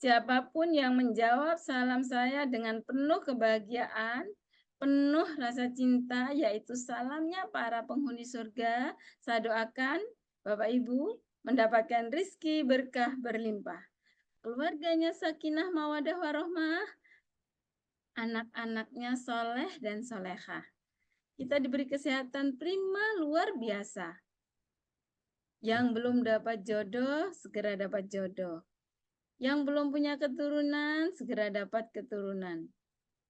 Siapapun yang menjawab salam saya dengan penuh kebahagiaan, penuh rasa cinta, yaitu salamnya para penghuni surga, saya doakan Bapak Ibu mendapatkan rizki berkah berlimpah. Keluarganya sakinah mawadah warohmah, anak-anaknya soleh dan solehah. Kita diberi kesehatan prima luar biasa. Yang belum dapat jodoh, segera dapat jodoh. Yang belum punya keturunan, segera dapat keturunan.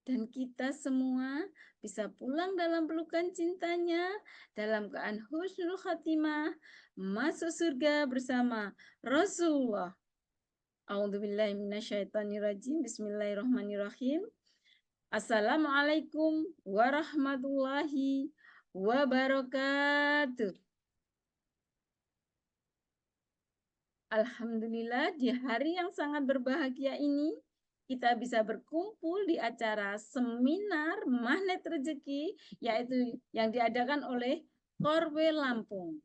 Dan kita semua bisa pulang dalam pelukan cintanya, dalam keadaan husnul khatimah, masuk surga bersama Rasulullah. A'udzubillahi minasyaitonirrajim. Bismillahirrahmanirrahim. Assalamualaikum warahmatullahi wabarakatuh. Alhamdulillah di hari yang sangat berbahagia ini kita bisa berkumpul di acara seminar Magnet Rezeki yaitu yang diadakan oleh Korwe Lampung.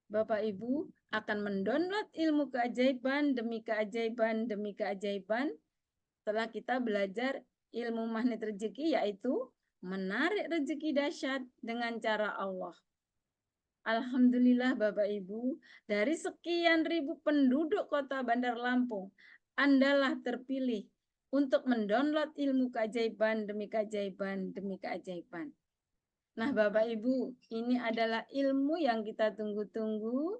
Bapak Ibu akan mendownload ilmu keajaiban demi keajaiban demi keajaiban setelah kita belajar ilmu Magnet Rezeki yaitu menarik rezeki dahsyat dengan cara Allah. Alhamdulillah Bapak Ibu, dari sekian ribu penduduk kota Bandar Lampung, Andalah terpilih untuk mendownload ilmu keajaiban demi keajaiban demi keajaiban. Nah Bapak Ibu, ini adalah ilmu yang kita tunggu-tunggu,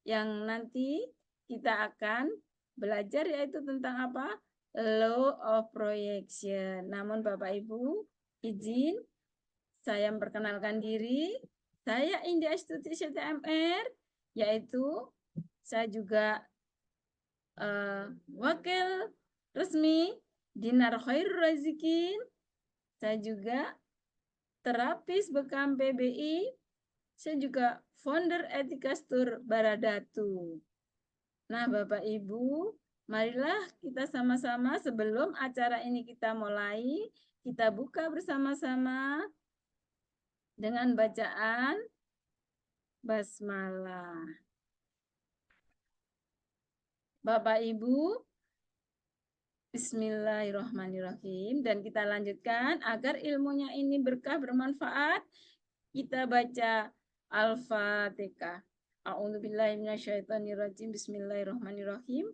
yang nanti kita akan belajar yaitu tentang apa? Law of Projection. Namun Bapak Ibu, izin saya memperkenalkan diri. Saya India Astuti CTMR, yaitu saya juga wakil resmi Dinar Khairul Razikin. Saya juga terapis bekam PBI. Saya juga founder Etika Store Baradatu. Nah, Bapak Ibu, marilah kita sama-sama sebelum acara ini kita mulai, kita buka bersama-sama dengan bacaan basmalah. Bapak Ibu, bismillahirrahmanirrahim. Dan kita lanjutkan agar ilmunya ini berkah bermanfaat. Kita baca Al-Fatihah. A'udzubillahi minasyaitonirrajim. Bismillahirrahmanirrahim.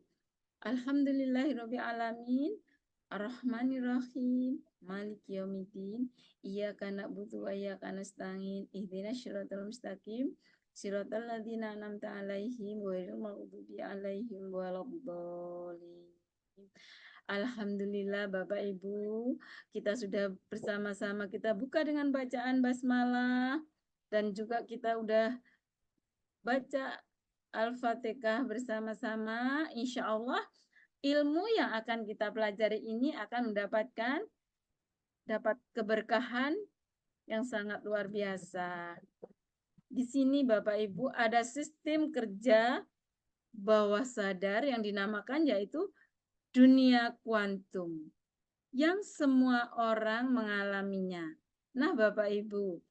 Alhamdulillahirabbil alamin. Ar-Rahmanirrahim. Maliki yaumiddin. Iyyaka na'budu wa iyyaka nasta'in. Ihdinas siratal mustaqim. Siratal ladzina an'amta 'alaihim ghairil maghdubi 'alaihim waladdallin. Alhamdulillah Bapak Ibu, kita sudah bersama-sama kita buka dengan bacaan basmalah dan juga kita udah baca Al-Fatihah bersama-sama. Insya Allah ilmu yang akan kita pelajari ini akan dapat keberkahan yang sangat luar biasa. Di sini Bapak Ibu ada sistem kerja bawah sadar yang dinamakan yaitu dunia kuantum yang semua orang mengalaminya. Nah, Bapak Ibu,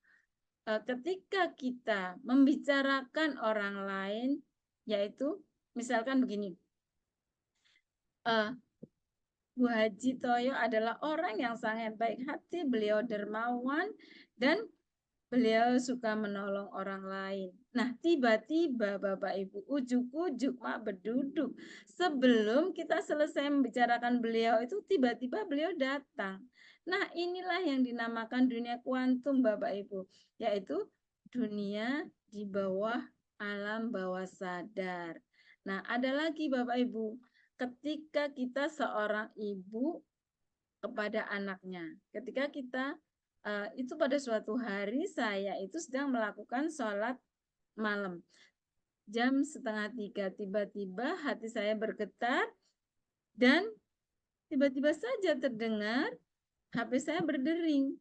ketika kita membicarakan orang lain, yaitu misalkan begini, Bu Haji Toyo adalah orang yang sangat baik hati, beliau dermawan, dan beliau suka menolong orang lain. Nah, tiba-tiba Bapak Ibu ujuk-ujuk mak berduduk. Sebelum kita selesai membicarakan beliau itu tiba-tiba beliau datang. Nah, inilah yang dinamakan dunia kuantum Bapak Ibu, yaitu dunia di bawah alam bawah sadar. Nah, ada lagi Bapak Ibu, ketika kita seorang ibu kepada anaknya. Ketika kita itu pada suatu hari saya itu sedang melakukan sholat malam. Jam 2:30 tiba-tiba hati saya bergetar dan tiba-tiba saja terdengar HP saya berdering.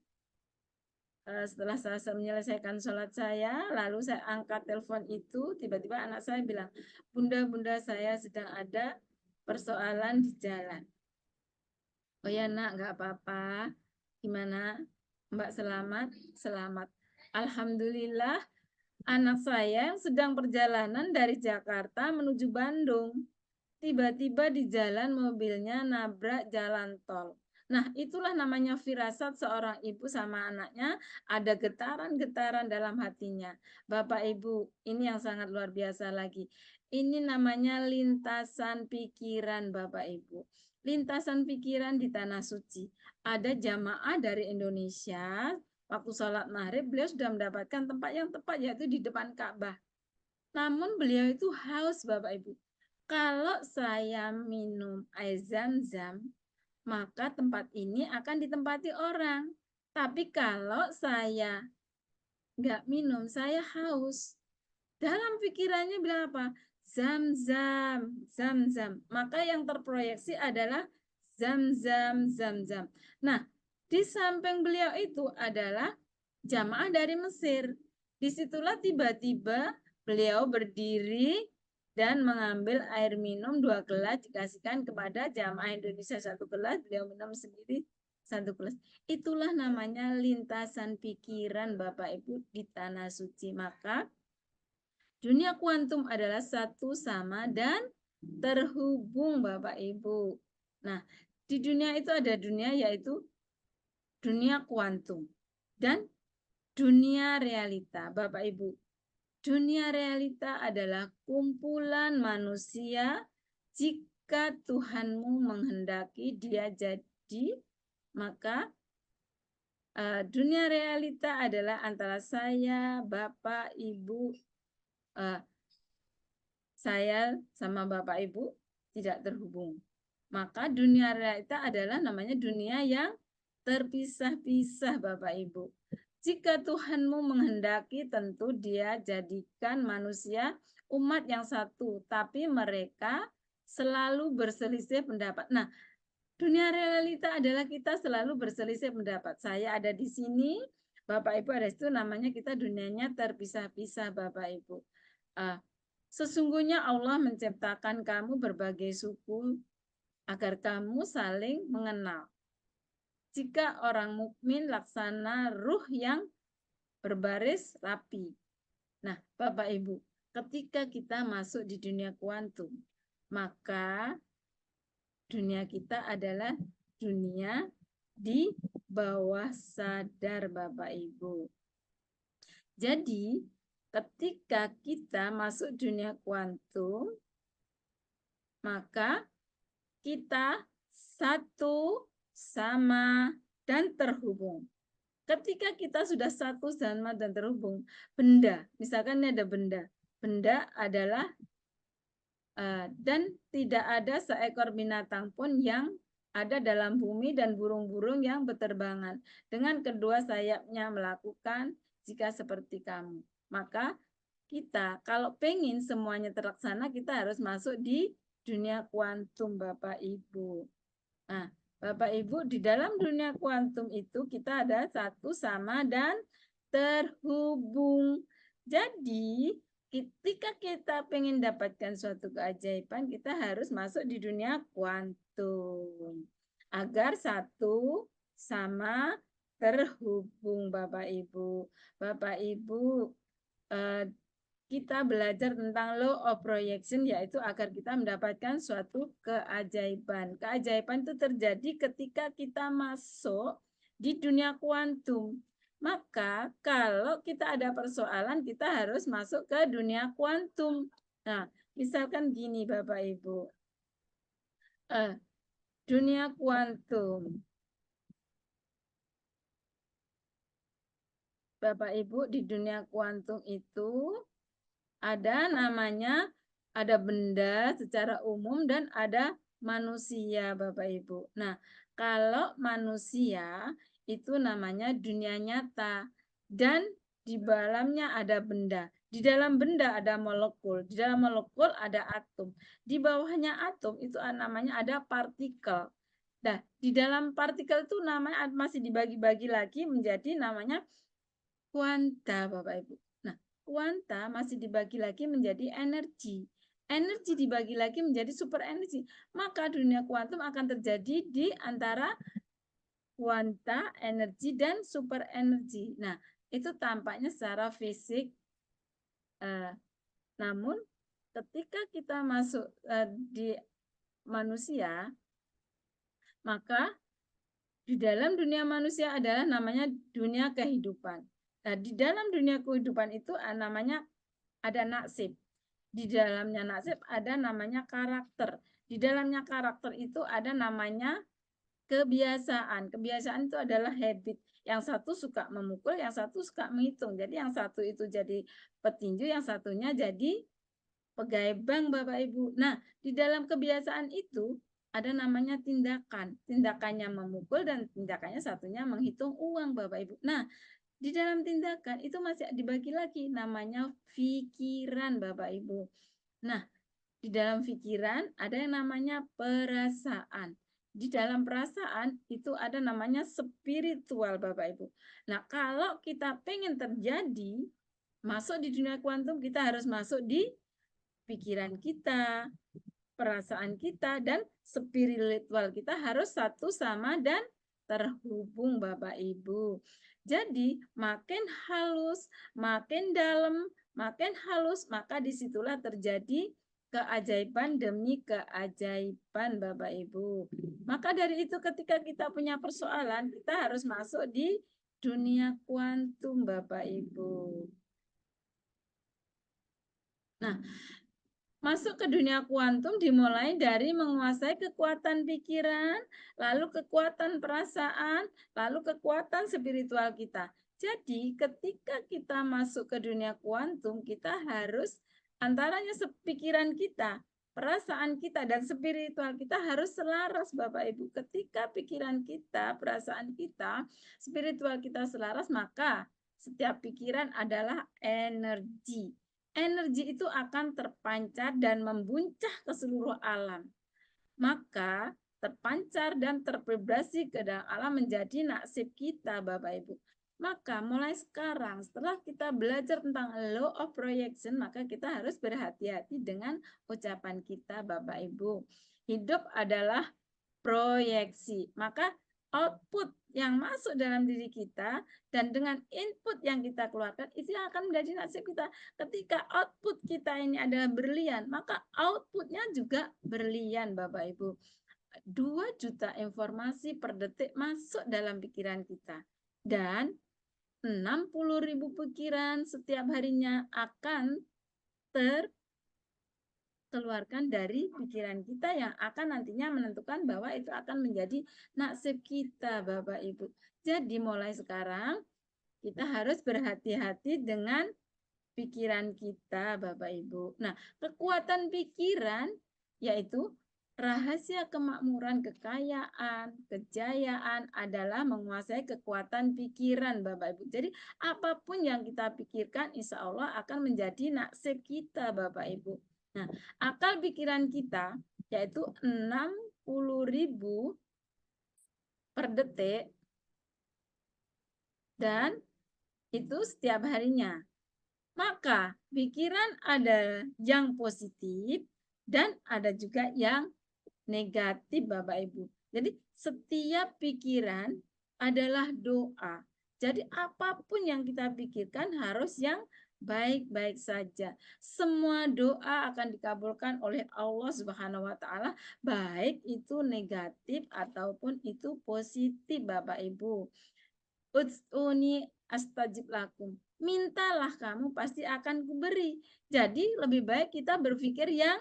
Setelah saya menyelesaikan sholat saya, lalu saya angkat telepon itu, tiba-tiba anak saya bilang, Bunda, saya sedang ada persoalan di jalan. Oh ya nak, nggak apa-apa. Gimana? Mbak selamat? Selamat. Alhamdulillah, anak saya yang sedang perjalanan dari Jakarta menuju Bandung. tiba-tiba di jalan mobilnya nabrak jalan tol. Nah, itulah namanya firasat seorang ibu sama anaknya, ada getaran-getaran dalam hatinya. Bapak Ibu, ini yang sangat luar biasa lagi. Ini namanya lintasan pikiran Bapak Ibu. Lintasan pikiran di Tanah Suci. Ada jamaah dari Indonesia, waktu sholat maghrib beliau sudah mendapatkan tempat yang tepat, yaitu di depan Ka'bah. Namun beliau itu haus Bapak Ibu. Kalau saya minum air zam-zam, maka tempat ini akan ditempati orang. Tapi kalau saya nggak minum, saya haus. Dalam pikirannya bilang apa? Zam-zam, zam-zam. Maka yang terproyeksi adalah zam-zam, zam-zam. Nah, di samping beliau itu adalah jamaah dari Mesir. Disitulah tiba-tiba beliau berdiri dan mengambil air minum 2 gelas dikasihkan kepada jamaah Indonesia 1 gelas, beliau minum sendiri 1 gelas. Itulah namanya lintasan pikiran Bapak Ibu di Tanah Suci. Maka dunia kuantum adalah satu sama dan terhubung Bapak Ibu. Nah, di dunia itu ada dunia yaitu dunia kuantum dan dunia realita Bapak Ibu. Dunia realita adalah kumpulan manusia jika Tuhanmu menghendaki dia jadi, maka dunia realita adalah antara saya, Bapak, Ibu, saya sama Bapak Ibu tidak terhubung. Maka dunia realita adalah namanya dunia yang terpisah-pisah Bapak Ibu. Jika Tuhanmu menghendaki, tentu dia jadikan manusia umat yang satu, tapi mereka selalu berselisih pendapat. Nah, dunia realita adalah kita selalu berselisih pendapat. Saya ada di sini, Bapak Ibu ada di situ, namanya kita dunianya terpisah-pisah Bapak Ibu. Sesungguhnya Allah menciptakan kamu berbagai suku agar kamu saling mengenal. Jika orang mukmin laksana ruh yang berbaris rapi. Nah, Bapak Ibu, ketika kita masuk di dunia kuantum, maka dunia kita adalah dunia di bawah sadar Bapak Ibu. Jadi, ketika kita masuk dunia kuantum, maka kita satu, sama, dan terhubung. Ketika kita sudah satu, sama, dan terhubung, benda, misalkan ini ada benda. Benda adalah, dan tidak ada seekor binatang pun yang ada dalam bumi dan burung-burung yang berterbangan. Dengan kedua sayapnya melakukan jika seperti kamu. Maka kita kalau pengen semuanya terlaksana, kita harus masuk di dunia kuantum Bapak Ibu. Nah, Bapak Ibu, di dalam dunia kuantum itu kita ada satu, sama, dan terhubung. Jadi, ketika kita pengen dapatkan suatu keajaiban, kita harus masuk di dunia kuantum. Agar satu, sama, terhubung Bapak Ibu. Bapak Ibu, kita belajar tentang law of projection, yaitu agar kita mendapatkan suatu keajaiban. Keajaiban itu terjadi ketika kita masuk di dunia kuantum. Maka kalau kita ada persoalan, kita harus masuk ke dunia kuantum. Nah, misalkan gini Bapak Ibu. Dunia kuantum. Bapak Ibu, di dunia kuantum itu ada namanya, ada benda secara umum dan ada manusia Bapak Ibu. Nah, kalau manusia itu namanya dunia nyata dan di dalamnya ada benda. Di dalam benda ada molekul, di dalam molekul ada atom. Di bawahnya atom itu namanya ada partikel. Nah, di dalam partikel itu namanya masih dibagi-bagi lagi menjadi namanya kuanta Bapak Ibu. Kuanta masih dibagi lagi menjadi energi. Energi dibagi lagi menjadi super energi. Maka dunia kuantum akan terjadi di antara kuanta, energi, dan super energi. Nah, itu tampaknya secara fisik. Namun, ketika kita masuk di manusia, maka di dalam dunia manusia adalah namanya dunia kehidupan. Nah, di dalam dunia kehidupan itu namanya ada nasib. Di dalamnya nasib ada namanya karakter. Di dalamnya karakter itu ada namanya kebiasaan. Kebiasaan itu adalah habit. Yang satu suka memukul, yang satu suka menghitung. Jadi yang satu itu jadi petinju, yang satunya jadi pegawai bank, Bapak Ibu. Nah, di dalam kebiasaan itu ada namanya tindakan. Tindakannya memukul dan tindakannya satunya menghitung uang, Bapak Ibu. Nah, di dalam tindakan itu masih dibagi lagi namanya pikiran, Bapak Ibu. Nah, di dalam pikiran ada yang namanya perasaan. Di dalam perasaan itu ada namanya spiritual, Bapak Ibu. Nah, kalau kita pengen terjadi masuk di dunia kuantum, kita harus masuk di pikiran kita, perasaan kita, dan spiritual kita harus satu sama dan terhubung, Bapak Ibu. Jadi makin halus, makin dalam, makin halus, maka disitulah terjadi keajaiban demi keajaiban, Bapak Ibu. Maka dari itu ketika kita punya persoalan, kita harus masuk di dunia kuantum, Bapak Ibu. Nah, masuk ke dunia kuantum dimulai dari menguasai kekuatan pikiran, lalu kekuatan perasaan, lalu kekuatan spiritual kita. Jadi ketika kita masuk ke dunia kuantum, kita harus antaranya pikiran kita, perasaan kita, dan spiritual kita harus selaras, Bapak Ibu. Ketika pikiran kita, perasaan kita, spiritual kita selaras, maka setiap pikiran adalah energi. Energi itu akan terpancar dan membuncah ke seluruh alam. Maka terpancar dan tervibrasi ke dalam alam menjadi nasib kita, Bapak Ibu. Maka mulai sekarang setelah kita belajar tentang law of projection, maka kita harus berhati-hati dengan ucapan kita, Bapak Ibu. Hidup adalah proyeksi. Maka output yang masuk dalam diri kita dan dengan input yang kita keluarkan itu yang akan menjadi nasib kita. Ketika output kita ini adalah berlian, maka outputnya juga berlian, Bapak Ibu. 2 juta informasi per detik masuk dalam pikiran kita. Dan 60.000 pikiran setiap harinya akan keluarkan dari pikiran kita yang akan nantinya menentukan bahwa itu akan menjadi nasib kita, Bapak Ibu. Jadi mulai sekarang kita harus berhati-hati dengan pikiran kita, Bapak Ibu. Nah, kekuatan pikiran yaitu rahasia kemakmuran, kekayaan, kejayaan adalah menguasai kekuatan pikiran, Bapak Ibu. Jadi apapun yang kita pikirkan insya Allah akan menjadi nasib kita, Bapak Ibu. Nah, akal pikiran kita yaitu 60.000 per detik dan itu setiap harinya. Maka pikiran ada yang positif dan ada juga yang negatif, Bapak Ibu. Jadi setiap pikiran adalah doa. Jadi apapun yang kita pikirkan harus yang baik-baik saja. Semua doa akan dikabulkan oleh Allah Subhanahu wa taala, baik itu negatif ataupun itu positif, Bapak Ibu. Ud'uni astajib lakum. Mintalah kamu pasti akan kuberi. Jadi lebih baik kita berpikir yang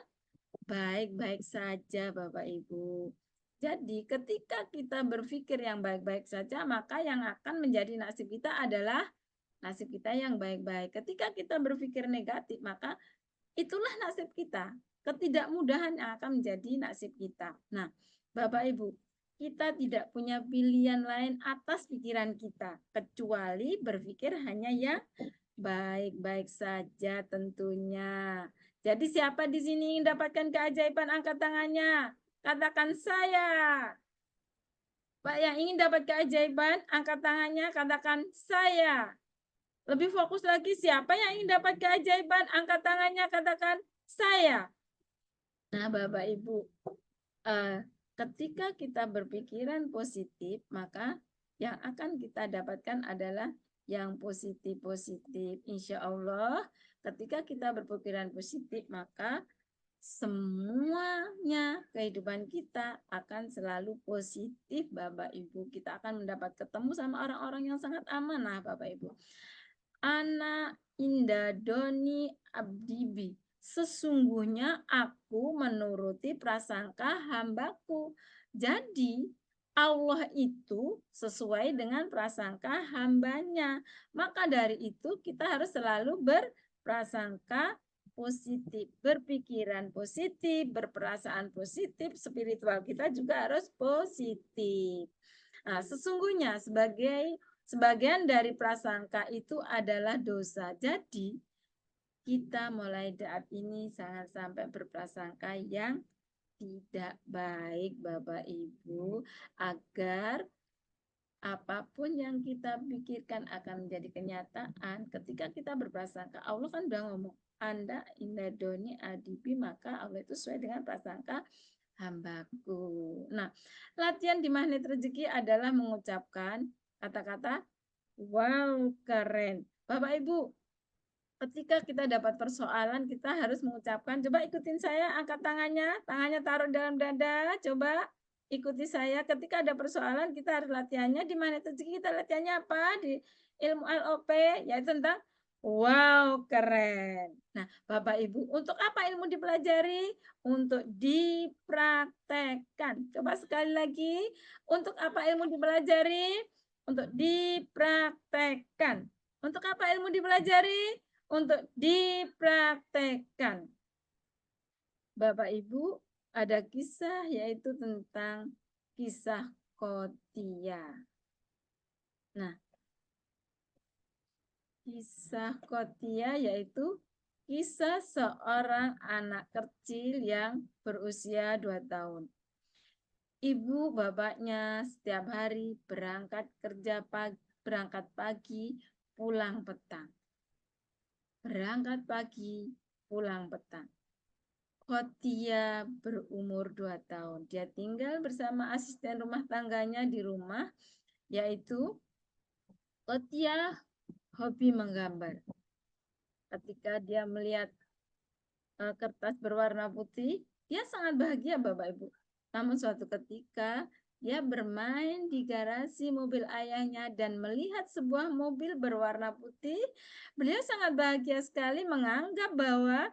baik-baik saja, Bapak Ibu. Jadi ketika kita berpikir yang baik-baik saja, maka yang akan menjadi nasib kita adalah nasib kita yang baik-baik. Ketika kita berpikir negatif, maka itulah nasib kita. Ketidakmudahan yang akan menjadi nasib kita. Nah, Bapak Ibu, kita tidak punya pilihan lain atas pikiran kita, kecuali berpikir hanya yang baik-baik saja tentunya. Jadi siapa di sini ingin dapatkan keajaiban, angkat tangannya. Katakan saya. Pak yang ingin dapat keajaiban, angkat tangannya, katakan saya. Lebih fokus lagi, siapa yang ingin dapat keajaiban, angkat tangannya, katakan saya. Nah, Bapak Ibu, ketika kita berpikiran positif, maka yang akan kita dapatkan adalah yang positif-positif. Insya Allah, ketika kita berpikiran positif, maka semuanya kehidupan kita akan selalu positif, Bapak Ibu. Kita akan mendapat ketemu sama orang-orang yang sangat amanah, Bapak Ibu. Ana Indah Doni Abdibi, sesungguhnya aku menuruti prasangka hambaku. Jadi Allah itu sesuai dengan prasangka hambanya. Maka dari itu kita harus selalu berprasangka positif, berpikiran positif, berperasaan positif, spiritual kita juga harus positif. Nah, sesungguhnya sebagian dari prasangka itu adalah dosa. Jadi, kita mulai saat ini jangan sampai berprasangka yang tidak baik, Bapak Ibu, agar apapun yang kita pikirkan akan menjadi kenyataan. Ketika kita berprasangka, Allah kan udah ngomong, Anda indadoni adibi, maka Allah itu sesuai dengan prasangka hambaku. Nah, latihan di magnet rezeki adalah mengucapkan kata-kata wow, keren. Bapak Ibu, ketika kita dapat persoalan, kita harus mengucapkan, coba ikutin saya, angkat tangannya taruh dalam dada, coba ikuti saya. Ketika ada persoalan, kita harus latihannya di magnet rezeki. Kita latihannya apa? Di ilmu LOP, yaitu tentang wow, keren. Nah, Bapak Ibu, untuk apa ilmu dipelajari? Untuk dipraktekkan. Coba sekali lagi, untuk apa ilmu dipelajari? Untuk dipraktekkan. Untuk apa ilmu dipelajari? Untuk dipraktekkan. Bapak Ibu, ada kisah yaitu tentang kisah Kotia. Nah, kisah Kotia yaitu kisah seorang anak kecil yang berusia 2 tahun. Ibu bapaknya setiap hari berangkat pagi, pulang petang. Berangkat pagi, pulang petang. Kotia berumur 2 tahun. Dia tinggal bersama asisten rumah tangganya di rumah, yaitu Kotia hobi menggambar. Ketika dia melihat kertas berwarna putih, dia sangat bahagia, Bapak Ibu. Namun suatu ketika dia bermain di garasi mobil ayahnya dan melihat sebuah mobil berwarna putih. Beliau sangat bahagia sekali menganggap bahwa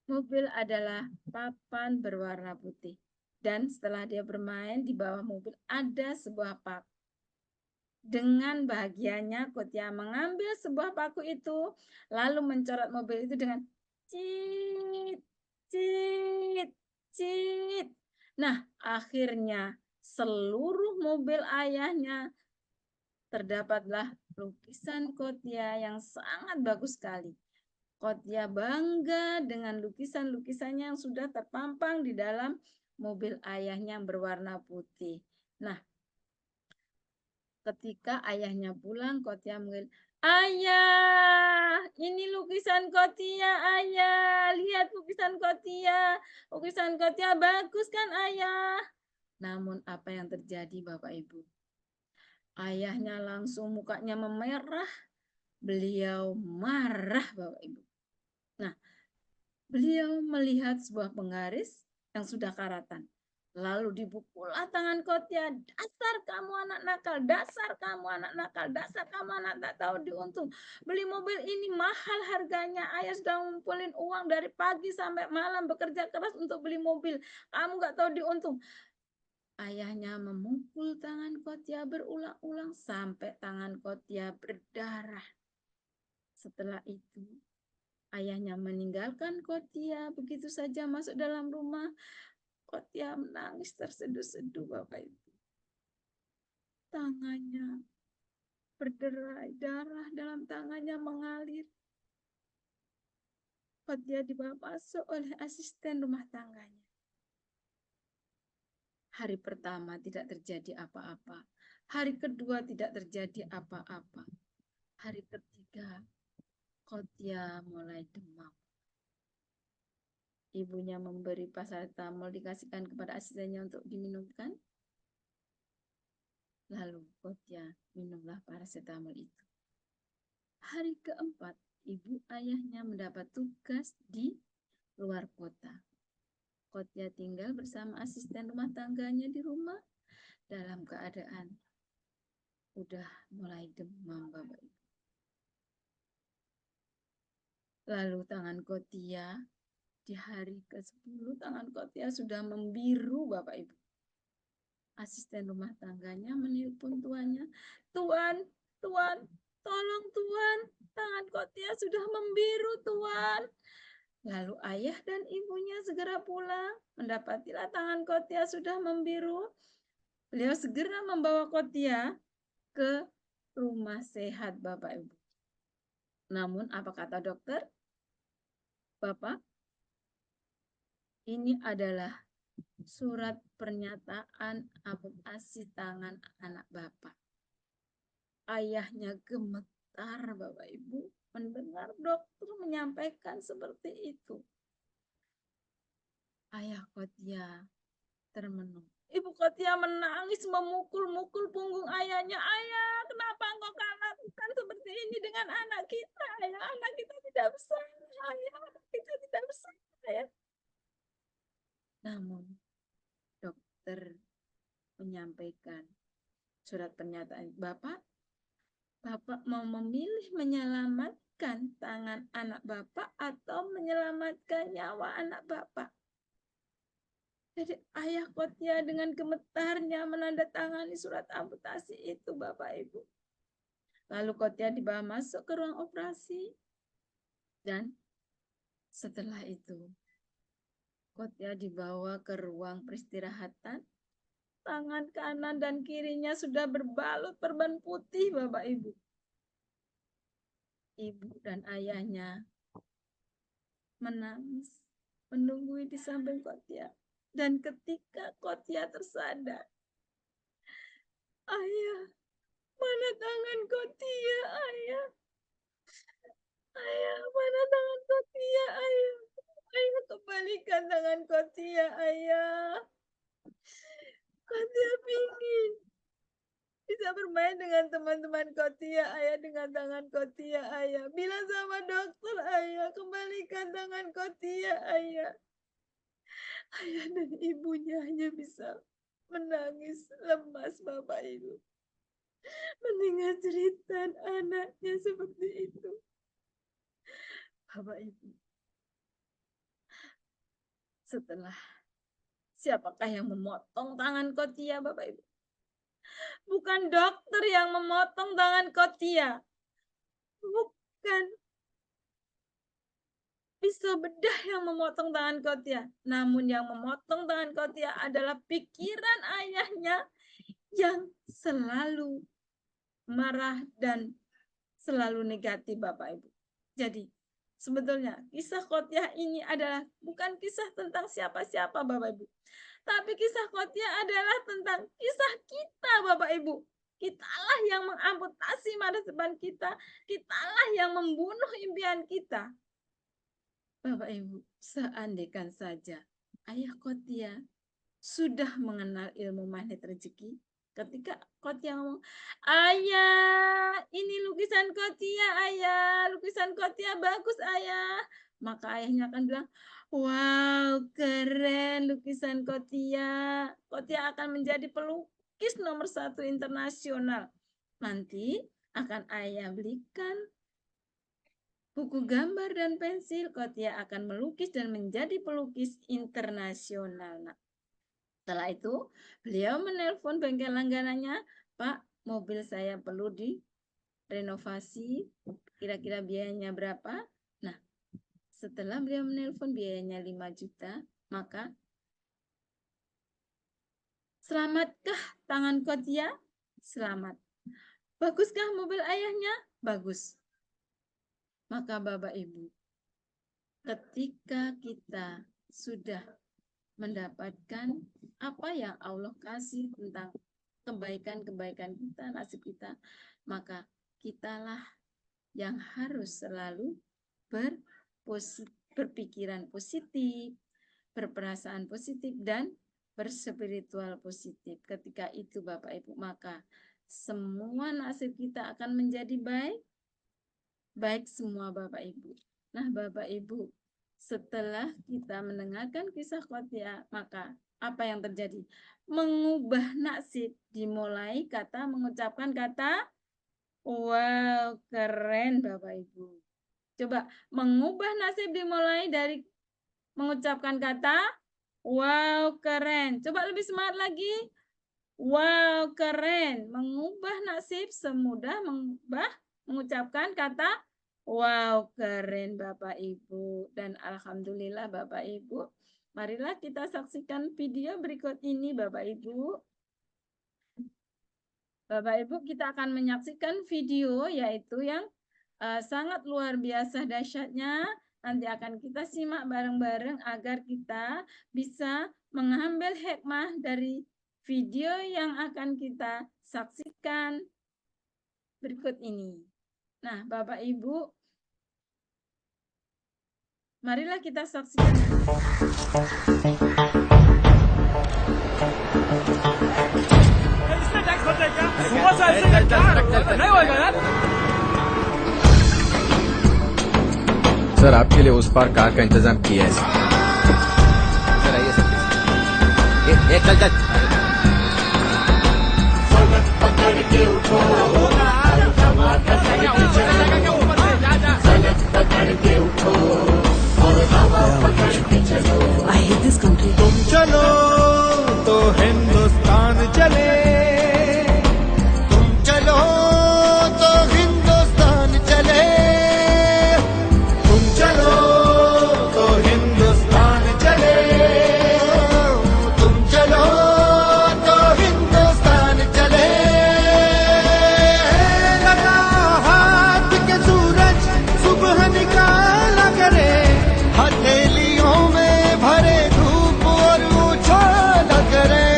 mobil adalah papan berwarna putih. Dan setelah dia bermain di bawah mobil ada sebuah paku. Dengan bahagianya Kotia mengambil sebuah paku itu lalu mencoret mobil itu dengan cit, cit, cit. Nah, akhirnya seluruh mobil ayahnya terdapatlah lukisan Kotia yang sangat bagus sekali. Kotia bangga dengan lukisan-lukisannya yang sudah terpampang di dalam mobil ayahnya yang berwarna putih. Nah, ketika ayahnya pulang, Kotia menggil, "Ayah, ini lukisan Kotia, Ayah. Lihat lukisan Kotia. Lukisan Kotia bagus kan, Ayah?" Namun apa yang terjadi, Bapak Ibu? Ayahnya langsung mukanya memerah. Beliau marah, Bapak Ibu. Nah, beliau melihat sebuah penggaris yang sudah karatan. Lalu dipukullah tangan Kotia, "Dasar kamu anak nakal, dasar kamu anak nakal, dasar kamu anak tak tahu diuntung. Beli mobil ini mahal harganya, ayah sudah ngumpulin uang dari pagi sampai malam bekerja keras untuk beli mobil. Kamu gak tahu diuntung." Ayahnya memukul tangan Kotia berulang-ulang sampai tangan Kotia berdarah. Setelah itu, ayahnya meninggalkan Kotia begitu saja masuk dalam rumah. Kotia menangis terseduh-seduh, Bapak Ibu. Tangannya berderai, darah dalam tangannya mengalir. Kotia dibawa masuk oleh asisten rumah tangganya. Hari pertama tidak terjadi apa-apa. Hari kedua tidak terjadi apa-apa. Hari ketiga, Kotia mulai demam. Ibunya memberi paracetamol, dikasihkan kepada asistennya untuk diminumkan. Lalu Kotia minumlah paracetamol itu. Hari keempat, ibu ayahnya mendapat tugas di keluar kota. Kotia tinggal bersama asisten rumah tangganya di rumah dalam keadaan udah mulai demam, Bapak Ibu. Lalu tangan Kotia di hari ke-10 tangan Kotia sudah membiru, Bapak Ibu. Asisten rumah tangganya menelpon tuannya, "Tuan, Tuan, tolong Tuan, tangan Kotia sudah membiru, Tuan." Lalu ayah dan ibunya segera pulang, mendapatilah tangan Kotia sudah membiru. Beliau segera membawa Kotia ke rumah sehat, Bapak Ibu. Namun apa kata dokter? Bapak, ini adalah surat pernyataan amputasi tangan anak Bapak. Ayahnya gemetar, Bapak Ibu, mendengar dokter menyampaikan seperti itu. Ayah Kotia termenung. Ibu Kotia menangis memukul-mukul punggung ayahnya. "Ayah, kenapa engkau lakukan seperti ini dengan anak kita? Ayah, anak kita tidak bersalah. Ayah, anak kita tidak bersalah." Ayah. Namun dokter menyampaikan surat pernyataan, Bapak mau memilih menyelamatkan tangan anak Bapak atau menyelamatkan nyawa anak Bapak. Jadi ayah Kotia dengan gemetarnya menandatangani surat amputasi itu, Bapak Ibu. Lalu Kotia dibawa masuk ke ruang operasi. Dan setelah itu Kotia dibawa ke ruang peristirahatan. Tangan kanan dan kirinya sudah berbalut perban putih, Bapak Ibu. Ibu dan ayahnya menangis, menunggui di samping Kotia. Dan ketika Kotia tersadar, "Ayah, mana tangan Kotia, Ayah? Ayah, mana tangan Kotia, Ayah? Ayah, kembalikan tangan Kotia, Ayah. Kotia pingin bisa bermain dengan teman-teman Kotia, Ayah, dengan tangan Kotia, Ayah. Bilang sama dokter, Ayah, kembalikan tangan Kotia, Ayah." Ayah dan ibunya hanya bisa menangis lemas, Bapak Ibu, mendengar cerita anaknya seperti itu. Bapak Ibu, setelah siapakah yang memotong tangan Kotia, Bapak Ibu? Bukan dokter yang memotong tangan Kotia. Bukan pisau bedah yang memotong tangan Kotia. Namun yang memotong tangan Kotia adalah pikiran ayahnya yang selalu marah dan selalu negatif, Bapak Ibu. Jadi sebetulnya kisah Kotia ini adalah bukan kisah tentang siapa-siapa, Bapak Ibu. Tapi kisah Kotia adalah tentang kisah kita, Bapak Ibu. Kitalah yang mengamputasi masa depan kita. Kitalah yang membunuh impian kita. Bapak Ibu, seandainya saja ayah Kotia sudah mengenal ilmu magnet rezeki, ketika Kotia ngomong, "Ayah, ini lukisan Kotia, Ayah. Lukisan Kotia bagus, Ayah." Maka ayahnya akan bilang, "Wow, keren lukisan Kotia. Kotia akan menjadi pelukis nomor 1 internasional. Nanti akan ayah belikan buku gambar dan pensil. Kotia akan melukis dan menjadi pelukis internasional." Nah, setelah itu, beliau menelpon bengkel langganannya, "Pak, mobil saya perlu direnovasi, kira-kira biayanya berapa?" Nah, setelah beliau menelpon biayanya 5 juta, maka selamatkah tangan Kotia? Selamat. Baguskah mobil ayahnya? Bagus. Maka Bapak Ibu, ketika kita sudah mendapatkan apa yang Allah kasih tentang kebaikan-kebaikan kita, nasib kita, maka kitalah yang harus selalu berpikiran positif, berperasaan positif, dan berspiritual positif. Ketika itu Bapak Ibu, maka semua nasib kita akan menjadi baik semua, Bapak Ibu. Nah, Bapak Ibu, setelah kita mendengarkan kisah Qotiah, maka apa yang terjadi? Mengubah nasib, dimulai kata mengucapkan kata wow, keren Bapak Ibu. Coba mengubah nasib dimulai dari mengucapkan kata wow, keren. Coba lebih semangat lagi. Wow, keren. Mengubah nasib semudah mengucapkan kata wow, keren Bapak Ibu. Dan alhamdulillah Bapak Ibu. Marilah kita saksikan video berikut ini Bapak Ibu. Bapak Ibu, kita akan menyaksikan video yaitu yang sangat luar biasa dahsyatnya. Nanti akan kita simak bareng-bareng agar kita bisa mengambil hikmah dari video yang akan kita saksikan berikut ini. Nah, Bapak Ibu, marilah kita saksikan. Sir आपके लिए उस पार कार का इंतजाम किया है सर आइए सर चल चल I hate this country. तुम चलो तो हिंदुस्तान चले, तुम चलो तो हिंदुस्तान चले, तुम चलो तो हिंदुस्तान चले, तुम चलो तो हिंदुस्तान चले। लगा हाथ के सूरज सुबह निकाला करे, हथेलियों में भरे धूप और उछाल करे।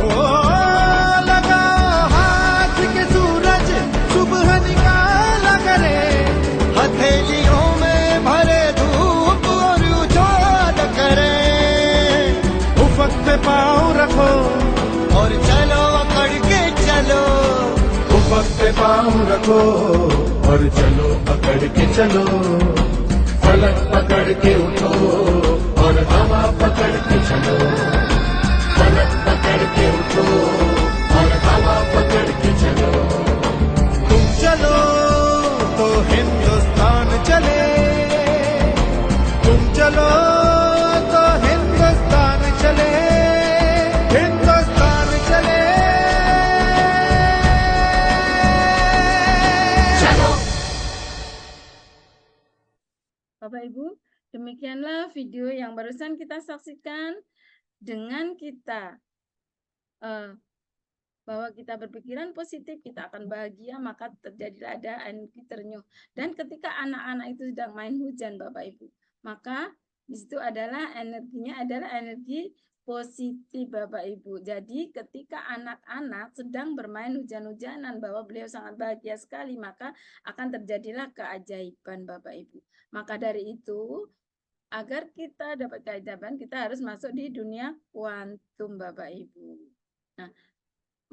ओ लगा हाथ के सूरज सुबह निकाला करे, हथेलियों में भरे धूप और उछाल करे। उफक पे पाँव रखो और चलो अकड़ के चलो, उफक पे पाँव रखो और चलो पकड़ के चलो, फलक पकड़ के उठो और हवा पकड़ के चलो, फलक पकड़ के उठो और हवा पकड़ के चलो। तुम चलो तो हिंदुस्तान चले, तुम चलो तो हिंदुस्तान चले, हिंदुस्तान चले। Bapak Ibu, demikianlah video yang barusan kita saksikan. Dengan kita bahwa kita berpikiran positif, kita akan bahagia, maka terjadilah ada energi ternyuh. Dan ketika anak-anak itu sedang main hujan Bapak Ibu, maka di situ adalah energinya adalah energi positif Bapak Ibu. Jadi ketika anak-anak sedang bermain hujan-hujanan bahwa beliau sangat bahagia sekali, maka akan terjadilah keajaiban Bapak Ibu. Maka dari itu, agar kita dapat keajaiban, kita harus masuk di dunia kuantum Bapak Ibu. Nah,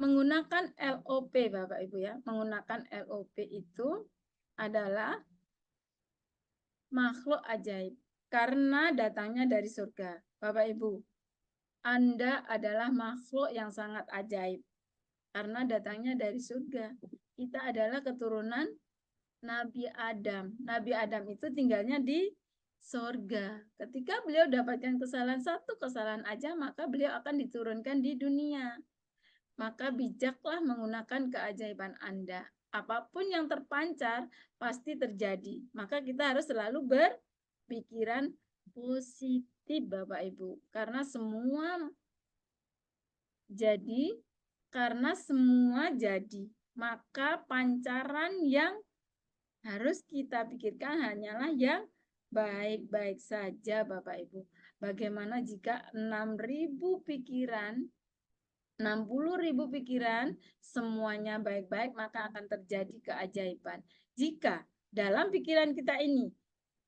menggunakan LOP Bapak Ibu ya, menggunakan LOP itu adalah makhluk ajaib karena datangnya dari surga. Bapak Ibu, Anda adalah makhluk yang sangat ajaib karena datangnya dari surga. Kita adalah keturunan Nabi Adam. Nabi Adam itu tinggalnya di surga. Ketika beliau dapatkan kesalahan, satu kesalahan aja, maka beliau akan diturunkan di dunia. Maka bijaklah menggunakan keajaiban Anda. Apapun yang terpancar pasti terjadi. Maka kita harus selalu berpikiran positif Bapak Ibu. Karena semua jadi, maka pancaran yang harus kita pikirkan hanyalah yang baik-baik saja Bapak Ibu. Bagaimana jika 6.000 pikiran, 60.000 pikiran semuanya baik-baik, maka akan terjadi keajaiban. Jika dalam pikiran kita ini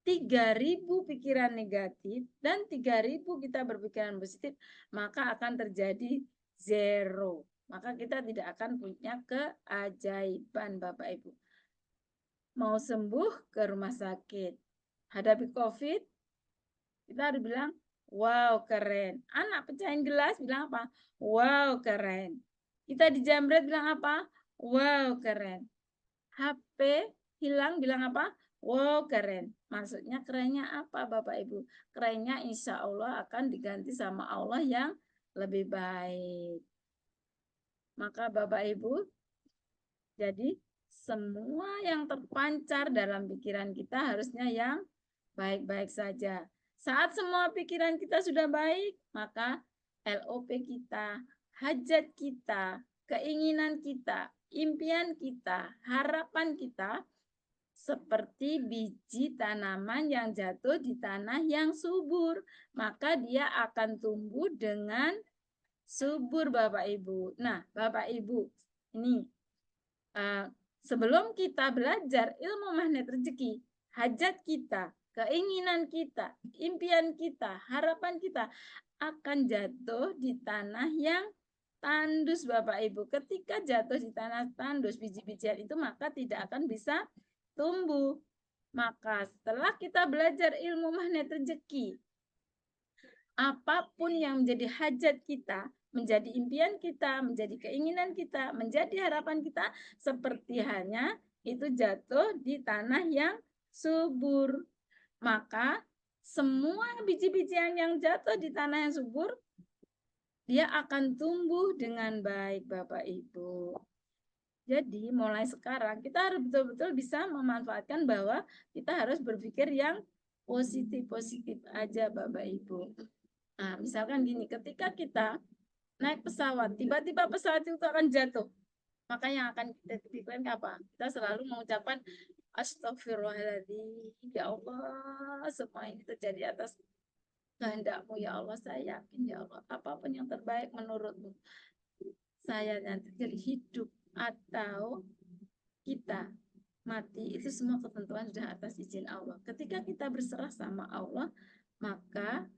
3.000 pikiran negatif dan 3.000 kita berpikiran positif, maka akan terjadi zero. Maka kita tidak akan punya keajaiban Bapak Ibu. mau sembuh ke rumah sakit. Hadapi COVID, kita harus bilang, wow keren. Anak pecahin gelas bilang apa? Wow keren. Kita dijamret bilang apa? Wow keren. HP hilang bilang apa? Wow keren. Maksudnya kerennya apa Bapak Ibu? Kerennya insya Allah akan diganti sama Allah yang lebih baik. Maka Bapak Ibu, jadi semua yang terpancar dalam pikiran kita harusnya yang baik-baik saja. Saat semua pikiran kita sudah baik, maka LOP kita, hajat kita, keinginan kita, impian kita, harapan kita seperti biji tanaman yang jatuh di tanah yang subur, maka dia akan tumbuh dengan subur Bapak Ibu. Nah, Bapak Ibu, ini sebelum kita belajar ilmu magnet rezeki, hajat kita, keinginan kita, impian kita, harapan kita akan jatuh di tanah yang tandus Bapak Ibu. Ketika jatuh di tanah tandus biji-bijian itu maka tidak akan bisa tumbuh. Maka setelah kita belajar ilmu magnet rezeki, apapun yang menjadi hajat kita, menjadi impian kita, menjadi keinginan kita, menjadi harapan kita, seperti halnya itu jatuh di tanah yang subur. Maka semua biji-bijian yang jatuh di tanah yang subur, dia akan tumbuh dengan baik Bapak Ibu. Jadi mulai sekarang kita harus betul-betul bisa memanfaatkan bahwa kita harus berpikir yang positif-positif aja Bapak Ibu. Nah, misalkan gini, ketika kita naik pesawat, tiba-tiba pesawat itu akan jatuh. Maka yang akan kita pikirkan apa? Kita selalu mengucapkan astagfirullahaladzim, ya Allah, semua ini terjadi atas kehendak-Mu ya Allah, saya yakin ya Allah, apapun yang terbaik menurut-Mu. Saya nanti jadi hidup atau kita mati, itu semua ketentuan sudah atas izin Allah. Ketika kita berserah sama Allah, maka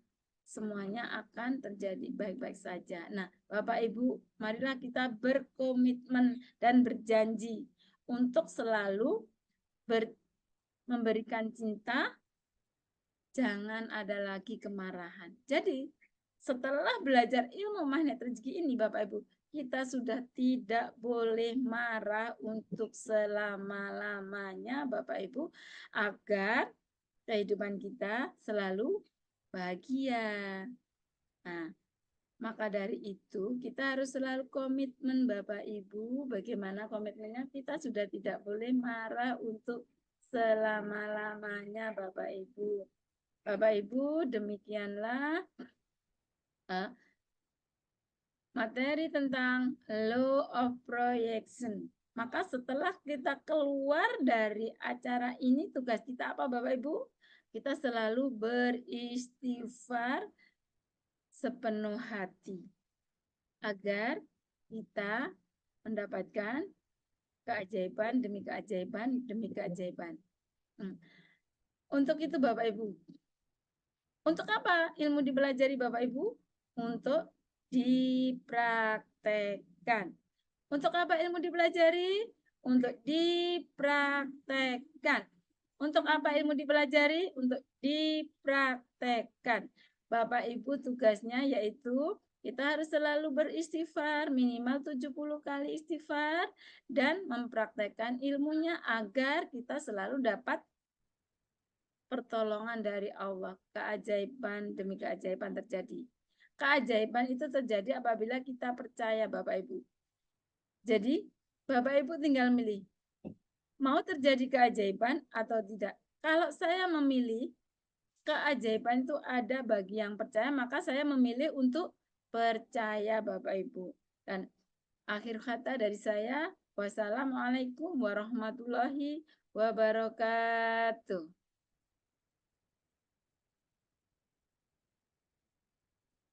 semuanya akan terjadi baik-baik saja. Nah, Bapak Ibu, marilah kita berkomitmen dan berjanji untuk selalu memberikan cinta, jangan ada lagi kemarahan. Jadi, setelah belajar ilmu magnet rezeki ini, Bapak Ibu, kita sudah tidak boleh marah untuk selama-lamanya, Bapak Ibu, agar kehidupan kita selalu bahagia. Nah, maka dari itu kita harus selalu komitmen Bapak Ibu. Bagaimana komitmennya? Kita sudah tidak boleh marah untuk selama-lamanya Bapak Ibu. Bapak Ibu, demikianlah materi tentang Law of Projection. Maka setelah kita keluar dari acara ini, tugas kita apa Bapak Ibu? Kita selalu beristighfar sepenuh hati agar kita mendapatkan keajaiban demi keajaiban demi keajaiban. Untuk itu Bapak Ibu, untuk apa ilmu dipelajari Bapak Ibu? Untuk dipraktekkan. Untuk apa ilmu dipelajari? Untuk dipraktekkan. Untuk apa ilmu dipelajari? Untuk dipraktekkan. Bapak Ibu tugasnya yaitu kita harus selalu beristighfar, minimal 70 kali istighfar, dan mempraktekkan ilmunya agar kita selalu dapat pertolongan dari Allah. Keajaiban demi keajaiban terjadi. Keajaiban itu terjadi apabila kita percaya Bapak Ibu. Jadi Bapak Ibu tinggal milih, mau terjadi keajaiban atau tidak. Kalau saya memilih keajaiban itu ada bagi yang percaya, maka saya memilih untuk percaya Bapak Ibu. Dan akhir kata dari saya, wassalamualaikum warahmatullahi wabarakatuh.